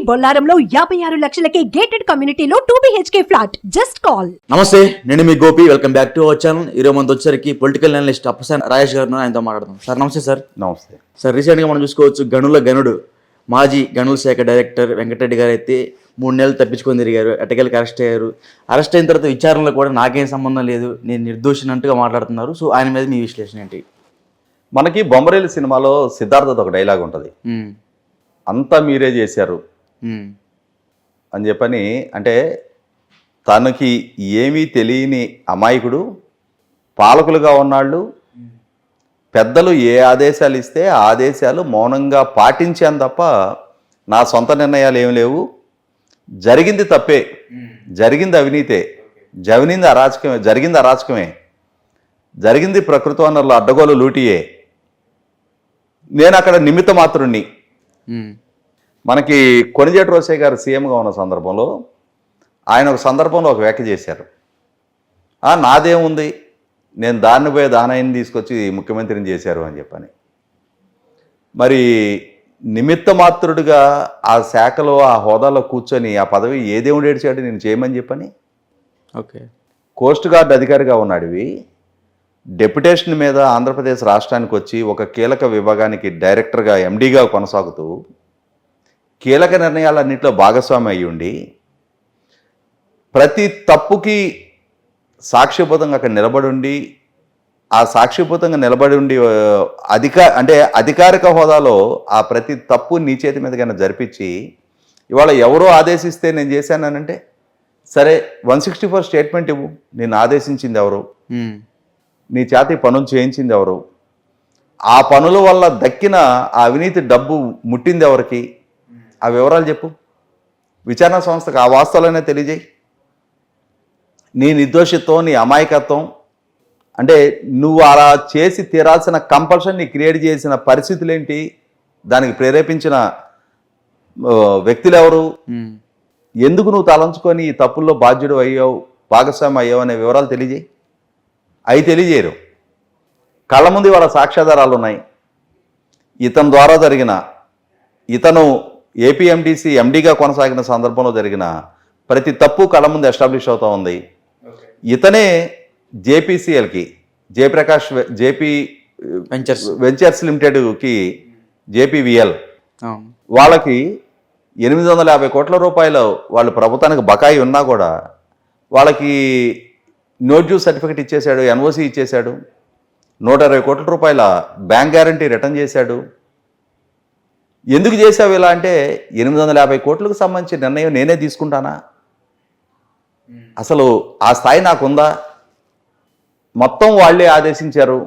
బొల్లారంలో 56 లక్షలకే gated కమ్యూనిటీలో 2 BHK flat. Just call. నమస్తే, నేను మీ Gopi. Welcome back to our channel. ఈరోజు మనతో వచ్చరికి పొలిటికల్ అనలిస్ట్ అప్పసాని రాజేష్ గారు, ఆయనతో మాట్లాడదాం. సార్ నమస్తే. సార్ నమస్తే సార్. రీసెంట్గా మనం చూసుకోవచ్చు, గనుల గనుడు మాజీ గనుల శాఖ డైరెక్టర్ వెంకటరెడ్డి గారు అయితే 3 నెలలు తప్పించుకొని తిరిగారు. ఎట్టకేలకు అరెస్ట్ అయ్యారు. అరెస్ట్ అయిన తర్వాత విచారణలో కూడా నాకేం సంబంధం లేదు, నేను నిర్దోషినట్టుగా మాట్లాడుతున్నారు. సో ఆయన మీద మీ విశ్లేషణ ఏంటి? మనకి బొమ్మరేలు సినిమాలో సిద్ధార్థతో ఒక డైలాగ్ ఉంటుంది, అంతా మీరే చేశారు అని చెప్పని. అంటే తనకి ఏమీ తెలియని అమాయకుడు, పాలకులుగా ఉన్నాళ్ళు పెద్దలు ఏ ఆదేశాలు ఇస్తే ఆ ఆదేశాలు మౌనంగా పాటించాను తప్ప నా సొంత నిర్ణయాలు ఏమి లేవు. జరిగింది తప్పే, జరిగింది అవినీతే, జరిగింది అరాచకమే, జరిగింది ప్రకృతి వనరుల అడ్డగోలు లూటియే, నేను అక్కడ నిమిత్త మాత్రుణ్ణి. మనకి కొణిజేటి రోసయ్య గారు సీఎంగా ఉన్న సందర్భంలో ఆయన ఒక సందర్భంలో ఒక వ్యాఖ్య చేశారు, నాదేముంది, నేను దాన్ని పోయే దానాయన్ని తీసుకొచ్చి ముఖ్యమంత్రిని చేశారు అని చెప్పని. మరి నిమిత్త మాత్రుడిగా ఆ శాఖలో ఆ హోదాలో కూర్చొని ఆ పదవి ఏ దేవుడు ఏడ్చాడు నేను చేయమని చెప్పని. ఓకే, కోస్ట్ గార్డ్ అధికారిగా ఉన్నాడివి, డెప్యుటేషన్ మీద ఆంధ్రప్రదేశ్ రాష్ట్రానికి వచ్చి ఒక కీలక విభాగానికి డైరెక్టర్గా ఎండీగా కొనసాగుతూ కీలక నిర్ణయాలన్నింటిలో భాగస్వామి అయ్యి ఉండి ప్రతి తప్పుకి సాక్షిభూతంగా అక్కడ నిలబడి ఉండి, ఆ సాక్షిభూతంగా నిలబడి ఉండి అధికారిక హోదాలో ఆ ప్రతి తప్పు నీ చేతి మీద కన్నా జరిపించి ఇవాళ ఎవరో ఆదేశిస్తే నేను చేశానంటే సరే 164 స్టేట్మెంట్ ఇవ్వు, నేను ఆదేశించింది ఎవరు, నీ చేతి పనులు చేయించింది ఎవరు, ఆ పనుల వల్ల దక్కిన ఆ అవినీతి డబ్బు ముట్టింది ఎవరికి, ఆ వివరాలు చెప్పు. విచారణ సంస్థకు ఆ వాస్తవాలనే తెలియజేయి. నీ నిర్దోషిత్వం, నీ అమాయకత్వం, అంటే నువ్వు అలా చేసి తీరాల్సిన కంపల్షన్ నీ క్రియేట్ చేసిన పరిస్థితులు ఏంటి, దానికి ప్రేరేపించిన వ్యక్తులు ఎవరు, ఎందుకు నువ్వు తలంచుకొని ఈ తప్పుల్లో బాధ్యుడు అయ్యావు, భాగస్వామి అయ్యావు అనే వివరాలు తెలియజేయి. అవి తెలియజేయరు. కళ్ళ ముందు వాళ్ళ సాక్ష్యాధారాలు ఉన్నాయి. ఇతని ద్వారా ఇతను ఏపీఎండిసి ఎండీగా కొనసాగిన సందర్భంలో జరిగిన ప్రతి తప్పు కళ్ళ ముందు ఎస్టాబ్లిష్ అవుతూ ఉంది. ఇతనే జేపీసీఎల్కి, జేపీ వెంచర్స్ లిమిటెడ్కి, జేపీవీఎల్ వాళ్ళకి 850 కోట్ల రూపాయలు వాళ్ళు ప్రభుత్వానికి బకాయి ఉన్నా కూడా వాళ్ళకి నో డ్యూ సర్టిఫికెట్ ఇచ్చేశాడు, ఎన్ఓసి ఇచ్చేశాడు, 120 కోట్ల రూపాయల బ్యాంక్ గ్యారంటీ రిటర్న్ చేశాడు. ఎందుకు చేశావు ఇలా అంటే 850 కోట్లకు సంబంధించిన నిర్ణయం నేనే తీసుకుంటానా, అసలు ఆ స్థాయి నాకుందా, మొత్తం వాళ్ళే ఆదేశించారు.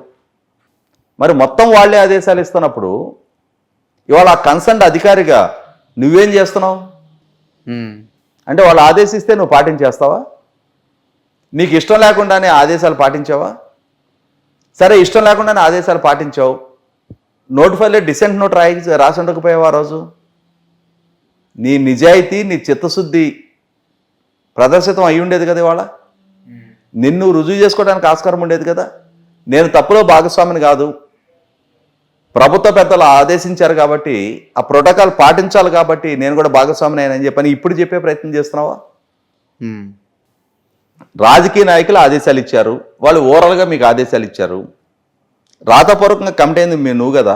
మరి మొత్తం వాళ్ళే ఆదేశాలు ఇస్తున్నప్పుడు ఇవాళ ఆ కన్సర్న్ అధికారిగా నువ్వేం చేస్తున్నావు అంటే వాళ్ళు ఆదేశిస్తే నువ్వు పాటించేస్తావా, నీకు ఇష్టం లేకుండానే ఆదేశాలు పాటించావా? సరే, ఇష్టం లేకుండానే ఆదేశాలు పాటించావు, నోటిఫైలో డిసెంట్ నోట్ రాసి ఉండకపోయావు. ఆ రోజు నీ నిజాయితీ, నీ చిత్తశుద్ధి ప్రదర్శితం అయి ఉండేది కదా. ఇవాళ నిన్ను రుజువు చేసుకోవడానికి ఆస్కారం ఉండేది కదా. నేను తప్పులో భాగస్వామిని కాదు, ప్రభుత్వ పెద్దలు ఆదేశించారు కాబట్టి ఆ ప్రోటోకాల్ పాటించాలి కాబట్టి నేను కూడా భాగస్వామిని అయినని చెప్పని ఇప్పుడు చెప్పే ప్రయత్నం చేస్తున్నావా? రాజకీయ నాయకులు ఆదేశాలు ఇచ్చారు, వాళ్ళు ఓవరాల్గా మీకు ఆదేశాలు ఇచ్చారు, రాతపూర్వకంగా కమిటీ అయింది నువ్వు కదా.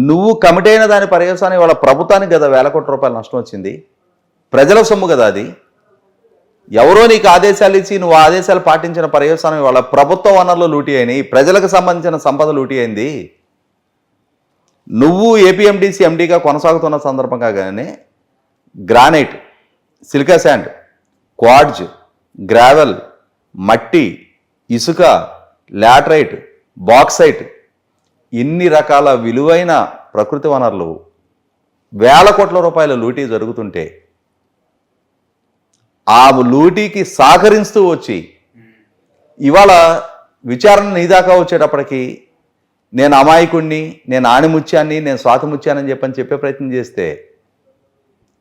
నువ్వు కమిటీ అయిన దాని పర్యవసానం వాళ్ళ ప్రభుత్వానికి కదా 1000 కోట్ల రూపాయలు నష్టం వచ్చింది, ప్రజల సొమ్ము కదా అది. ఎవరో నీకు ఆదేశాలు ఇచ్చి నువ్వు ఆదేశాలు పాటించిన పర్యవసానం వాళ్ళ ప్రభుత్వ వనరులు లూటీ అయినాయి, ప్రజలకు సంబంధించిన సంపద లూటీ అయింది. నువ్వు ఏపీఎండిసి ఎండీగా కొనసాగుతున్న సందర్భంగానే granite, silica sand, quartz, gravel, మట్టి, ఇసుక, లాటరైట్, బాక్సైట్, ఇన్ని రకాల విలువైన ప్రకృతి వనరులు 1000 కోట్ల రూపాయల లూటీ జరుగుతుంటే ఆ లూటీకి సహకరిస్తూ వచ్చి ఇవాళ విచారణ నీదాకా వచ్చేటప్పటికి నేను అమాయకుడిని, నేను ఆణిముత్యాన్ని, నేను స్వాతిముత్యాన్ని చెప్పే ప్రయత్నం చేస్తే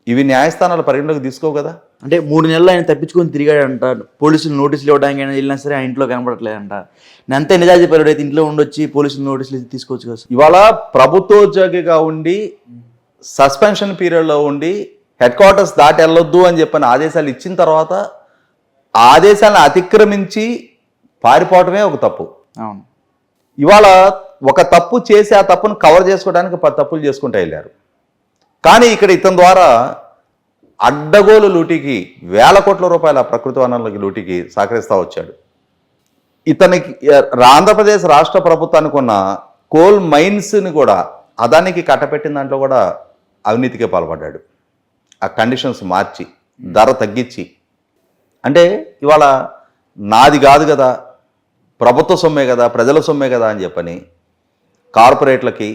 ఇవి న్యాయస్థానాల పరిగణలోకి తీసుకోవు కదా. అంటే 3 నెలలు ఆయన తప్పించుకొని తిరిగాడంట, పోలీసులు నోటీసులు ఇవ్వడానికి అయినా వెళ్ళినా సరే ఆ ఇంట్లో కనపడట్లేదంట. అంతే నిజాజీ పరుడు అయితే ఇంట్లో ఉండొచ్చి పోలీసులు నోటీసులు తీసుకోవచ్చు కదా. ఇవాళ ప్రభుత్వోద్యోగిగా ఉండి సస్పెన్షన్ పీరియడ్లో ఉండి హెడ్ క్వార్టర్స్ దాటి వెళ్ళొద్దు అని చెప్పిన ఆదేశాలు ఇచ్చిన తర్వాత ఆ ఆదేశాలను అతిక్రమించి పారిపోవటమే ఒక తప్పు. అవును. ఇవాళ ఒక తప్పు చేసి ఆ తప్పును కవర్ చేసుకోవడానికి 10 తప్పులు చేసుకుంటూ వెళ్ళారు. కానీ ఇక్కడ ఇతని ద్వారా అడ్డగోలు లూటీకి వేల కోట్ల రూపాయల ప్రకృతి వనరులకి లూటీకి సహకరిస్తూ వచ్చాడు. ఇతనికి ఆంధ్రప్రదేశ్ రాష్ట్ర ప్రభుత్వానికి ఉన్న కోల్ మైన్స్ని కూడా అదానికి కట్టపెట్టిన దాంట్లో కూడా అవినీతికే పాల్పడ్డాడు. ఆ కండిషన్స్ మార్చి ధర తగ్గించి, అంటే ఇవాళ నాది కాదు కదా, ప్రభుత్వ సొమ్మే కదా, ప్రజల సొమ్మే కదా అని చెప్పని కార్పొరేట్లకి,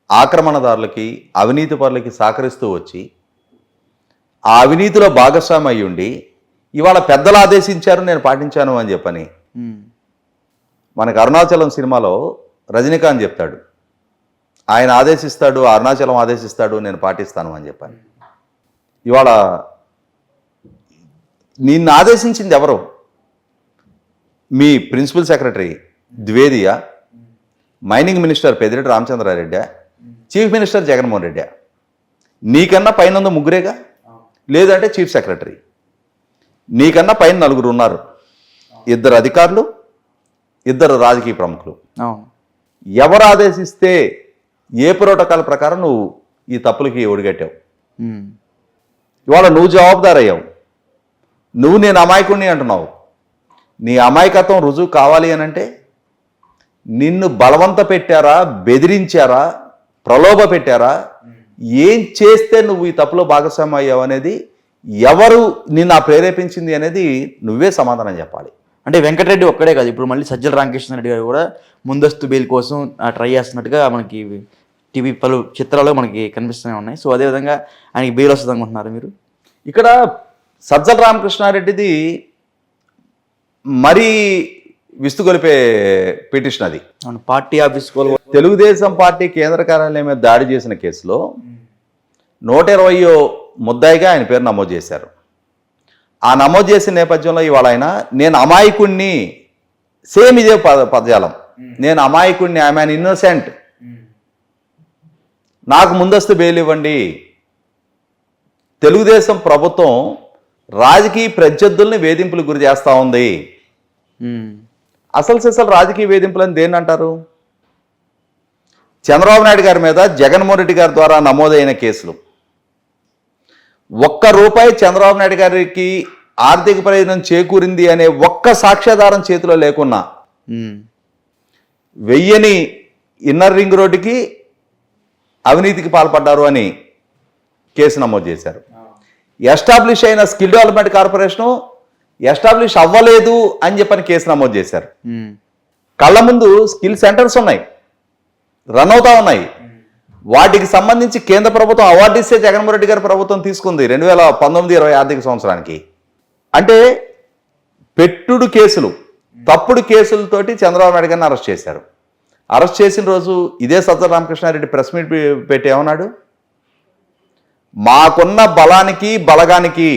ఆక్రమణదారులకి, అవినీతి పరులకి సహకరిస్తూ వచ్చి ఆ అవినీతిలో భాగస్వామి అయి ఉండి ఇవాళ పెద్దలు ఆదేశించారు నేను పాటించాను అని చెప్పని మనకు అరుణాచలం సినిమాలో రజనీకాంత్ చెప్తాడు, ఆయన ఆదేశిస్తాడు, అరుణాచలం ఆదేశిస్తాడు, నేను పాటిస్తాను అని చెప్పని. ఇవాళ నిన్ను ఆదేశించింది ఎవరు? మీ ప్రిన్సిపల్ సెక్రటరీ ద్వివేదియా, mining minister Peddireddy Ramachandra Reddy, chief minister Jaganmohan Reddy. నీకన్నా పైన ముగ్గురేగా, లేదంటే చీఫ్ సెక్రటరీ. నీకన్నా పైన 4 ఉన్నారు, 2 అధికారులు, 2 రాజకీయ ప్రముఖులు. ఎవరు ఆదేశిస్తే ఏ ప్రోటోకాల్ ప్రకారం నువ్వు ఈ తప్పులకి ఒడిగట్టావు? ఇవాళ నువ్వు జవాబుదారయ్యావు. నువ్వు నేను అమాయకుడిని అంటున్నావు. నీ అమాయకత్వం రుజువు కావాలి అని అంటే నిన్ను బలవంత పెట్టారా, బెదిరించారా, ప్రలోభ పెట్టారా, ఏం చేస్తే నువ్వు ఈ తప్పులో భాగస్వామ్యం అయ్యావు అనేది, ఎవరు నిన్ను ప్రేరేపించింది అనేది నువ్వే సమాధానం చెప్పాలి. అంటే వెంకటరెడ్డి ఒక్కడే కాదు, ఇప్పుడు మళ్ళీ సజ్జల రామకృష్ణ రెడ్డి గారు కూడా ముందస్తు బెయిల్ కోసం ట్రై చేస్తున్నట్టుగా మనకి టీవీ పలు చిత్రాలు మనకి కనిపిస్తూనే ఉన్నాయి. సో అదేవిధంగా ఆయనకి బెయిల్ వస్తుంది అనుకుంటున్నారు మీరు? ఇక్కడ సజ్జల రామకృష్ణారెడ్డిది మరీ విస్తుగొలిపే పిటిషన్ అది. పార్టీ ఆఫీస్ తెలుగుదేశం పార్టీ కేంద్ర కార్యాలయం మీద దాడి చేసిన కేసులో 120వ ముద్దాయిగా ఆయన పేరు నమోదు చేశారు. ఆ నమోదు చేసిన నేపథ్యంలో ఇవాళ ఆయన నేను అమాయకుణ్ణి, సేమ్ ఇదే పదజాలం, నేను అమాయకుణ్ణి, ఐ యామ్ ఇన్నోసెంట్, నాకు ముందస్తు బెయిల్ ఇవ్వండి. తెలుగుదేశం ప్రభుత్వం రాజకీయ ప్రత్యర్థుల్ని వేధింపులకు గురి చేస్తూ ఉంది. అసలు రాజకీయ వేధింపులని దేన్ని అంటారు? చంద్రబాబు నాయుడు గారి మీద జగన్మోహన్ రెడ్డి గారి ద్వారా నమోదైన కేసులు, ₹1 చంద్రబాబు నాయుడు గారికి ఆర్థిక ప్రయోజనం చేకూరింది అనే ఒక్క సాక్ష్యాధారం చేతిలో లేకున్నా 1000 ఇన్నర్ రింగ్ రోడ్డుకి అవినీతికి పాల్పడ్డారు అని కేసు నమోదు చేశారు. ఎస్టాబ్లిష్ అయిన స్కిల్ డెవలప్మెంట్ కార్పొరేషను ఎస్టాబ్లిష్ అవ్వలేదు అని చెప్పని కేసు నమోదు చేశారు. కళ్ళ ముందు స్కిల్ సెంటర్స్ ఉన్నాయి, రన్ అవుతా ఉన్నాయి. వాటికి సంబంధించి కేంద్ర ప్రభుత్వం అవార్డు ఇస్తే జగన్మోహన్ రెడ్డి గారి ప్రభుత్వం తీసుకుంది 2019-20 ఆర్థిక సంవత్సరానికి. అంటే పెట్టుడు కేసులు, తప్పుడు కేసులతోటి చంద్రబాబు నాయుడు గారిని అరెస్ట్ చేశారు. అరెస్ట్ చేసిన రోజు ఇదే సజ్జల రామకృష్ణారెడ్డి ప్రెస్ మీట్ పెట్టి ఏమన్నాడు? మాకున్న బలానికి బలగానికి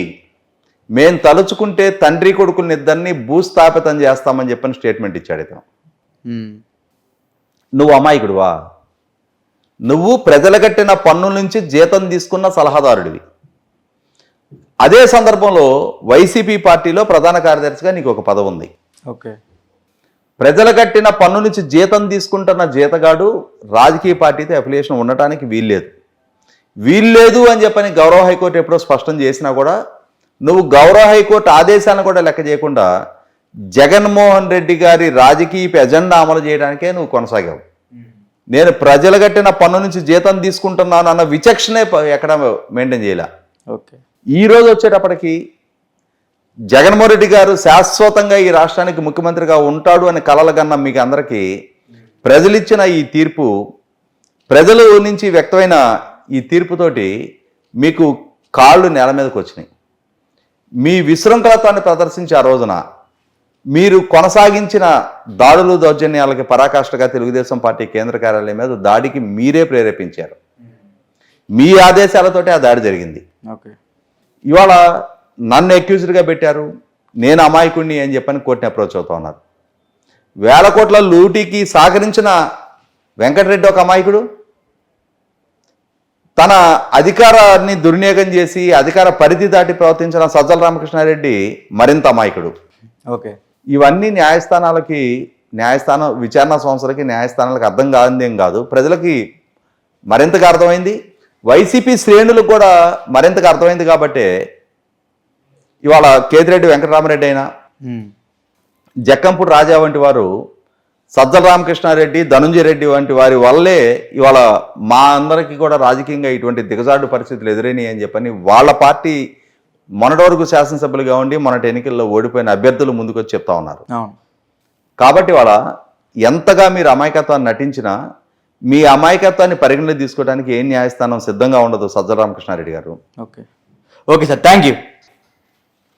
మేం తలుచుకుంటే తండ్రి కొడుకుల్ని ఇద్దరిని భూస్థాపితం చేస్తామని చెప్పని స్టేట్మెంట్ ఇచ్చాడు ఇతను. నువ్వు అమాయకుడువా? నువ్వు ప్రజలు కట్టిన పన్నుల నుంచి జీతం తీసుకున్న సలహాదారుడివి. అదే సందర్భంలో వైసీపీ పార్టీలో ప్రధాన కార్యదర్శిగా నీకు ఒక పదవి ఉంది. ఓకే. ప్రజలు కట్టిన పన్ను నుంచి జీతం తీసుకుంటున్న జీతగాడు రాజకీయ పార్టీతో అఫిలియేషన్ ఉండటానికి వీల్లేదు అని చెప్పని గౌరవ హైకోర్టు ఎప్పుడో స్పష్టం చేసినా కూడా నువ్వు గౌరవ హైకోర్టు ఆదేశాలను కూడా లెక్క చేయకుండా జగన్మోహన్ రెడ్డి గారి రాజకీయ ఎజెండా అమలు చేయడానికే నువ్వు కొనసాగావు. నేను ప్రజలు కట్టిన పన్ను నుంచి జీతం తీసుకుంటున్నాను అన్న విచక్షణే ఎక్కడ మెయింటైన్ చేయలే. ఓకే. ఈ రోజు వచ్చేటప్పటికి జగన్మోహన్ రెడ్డి గారు శాశ్వతంగా ఈ రాష్ట్రానికి ముఖ్యమంత్రిగా ఉంటాడు అని కలలుగన్న మీకు అందరికీ ప్రజలు ఇచ్చిన ఈ తీర్పు, ప్రజల నుంచి వ్యక్తమైన ఈ తీర్పుతోటి మీకు కాళ్ళు నేల మీదకి వచ్చినాయి. మీ విశృంఖలత్వాన్ని ప్రదర్శించి ఆ రోజున మీరు కొనసాగించిన దాడులు దౌర్జన్యాలకి పరాకాష్ఠగా తెలుగుదేశం పార్టీ కేంద్ర కార్యాలయం మీద దాడికి మీరే ప్రేరేపించారు. మీ ఆదేశాలతోటే ఆ దాడి జరిగింది. ఓకే. ఇవాళ నన్ను అక్యూజ్డ్గా పెట్టారు, నేను అమాయకుడిని అని చెప్పని కోర్టుని అప్రోచ్ అవుతా ఉన్నారు. 1000 కోట్ల లూటీకి సహకరించిన వెంకటరెడ్డి ఒక అమాయకుడు, తన అధికారాన్ని దుర్వినియోగం చేసి అధికార పరిధి దాటి ప్రవర్తించిన సజ్జల రామకృష్ణారెడ్డి మరింత అమాయకుడు. ఓకే. ఇవన్నీ న్యాయస్థానం విచారణ సంస్థలకి న్యాయస్థానాలకు అర్థం కానిదేం కాదు, ప్రజలకి మరింతగా అర్థమైంది, వైసీపీ శ్రేణులకు కూడా మరింతగా అర్థమైంది. కాబట్టి ఇవాళ కేతిరెడ్డి వెంకటరామరెడ్డి అయినా జక్కంపూడి రాజా వంటి వారు, సజ్జల రామకృష్ణారెడ్డి, ధనుంజయ రెడ్డి వంటి వారి వల్లే ఇవాళ మా అందరికీ కూడా రాజకీయంగా ఇటువంటి దిగజాడు పరిస్థితులు ఎదురైనాయి అని చెప్పని వాళ్ళ పార్టీ మొన్నటి వరకు శాసనసభ్యులుగా ఉండి మొన్నటి ఎన్నికల్లో ఓడిపోయిన అభ్యర్థులు ముందుకొచ్చి చెప్తా ఉన్నారు. కాబట్టి వాళ్ళ ఎంతగా మీరు అమాయకత్వాన్ని నటించినా మీ అమాయకత్వాన్ని పరిగణలోకి తీసుకోవడానికి ఏ న్యాయస్థానం సిద్ధంగా ఉండదు సజ్జల రామకృష్ణారెడ్డి గారు. Okay sir, thank you.